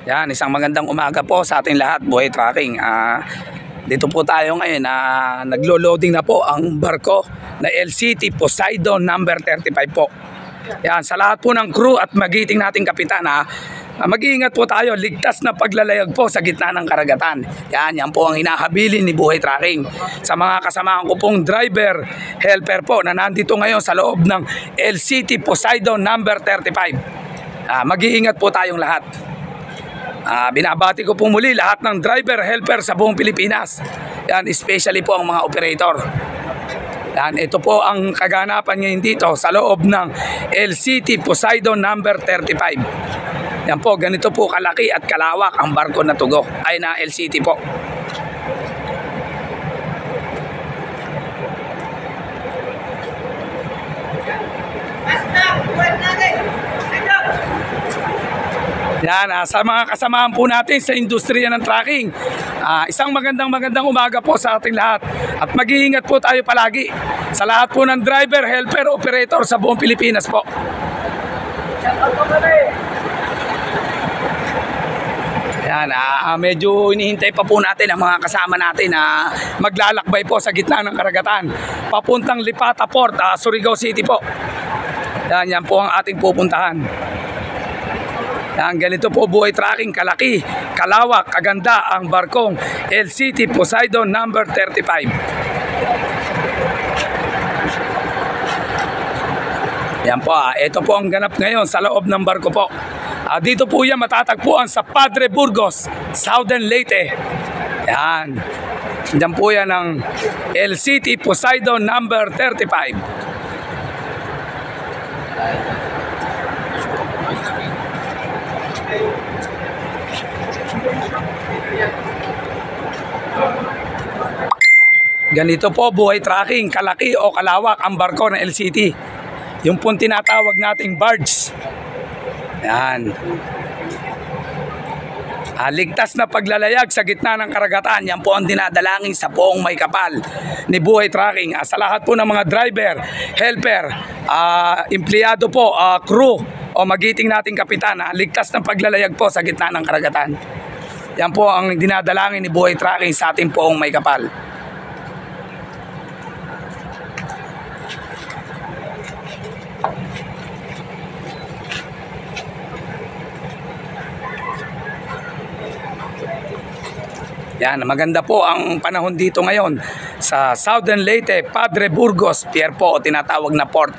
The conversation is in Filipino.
Yan, isang magandang umaga po sa ating lahat, Buhay Trucking. Dito po tayo ngayon na naglo-loading na po ang barko na LCT Poseidon number 35 po. Yan, sa lahat po ng crew at magiting nating kapitan, mag-iingat po tayo, ligtas na paglalayag po sa gitna ng karagatan. Yan po ang hinahabilin ni Buhay Trucking. Sa mga kasamahan ko pong driver, helper po na nandito ngayon sa loob ng LCT Poseidon number 35. Mag-iingat po tayong lahat. Binabati ko po muli lahat ng driver, helper sa buong Pilipinas. Yan, especially po ang mga operator. Yan, ito po ang kaganapan ngayon dito sa loob ng LCT Poseidon number 35. Yan po, ganito po kalaki at kalawak ang barko na tugo ay na LCT po. Yan, sa mga kasamahan po natin sa industriya ng trucking, isang magandang umaga po sa ating lahat. At mag-iingat po tayo palagi sa lahat po ng driver, helper, operator sa buong Pilipinas po. Yan, medyo inihintay pa po natin ang mga kasama natin na maglalakbay po sa gitna ng karagatan papuntang Lipata Port, Surigao City po. Yan po ang ating pupuntahan. Yan, ganito po Buhay Trucking, kalaki, kalawak, kaganda ang barkong LCT Poseidon number 35. Yan po, ito po ang ganap ngayon sa loob ng barko po. Dito po yan matatagpuan sa Padre Burgos, Southern Leyte. Yan. Diyan po yan ang LCT Poseidon number 35. Ganito po Buhay Trucking, kalaki o kalawak ang barko ng LCT. Yung pong tinatawag nating barge. Yan. Ligtas na paglalayag sa gitna ng karagatan. Yan po ang dinadalangin sa buong may kapal ni Buhay Trucking. Sa lahat po ng mga driver, helper, empleyado po, crew o magiting nating kapitan, ligtas na paglalayag po sa gitna ng karagatan. Yan po ang dinadalangin ni Buhay Trucking sa ating poong may kapal. Yan, maganda po ang panahon dito ngayon sa Southern Leyte, Padre Burgos Pier po o tinatawag na port.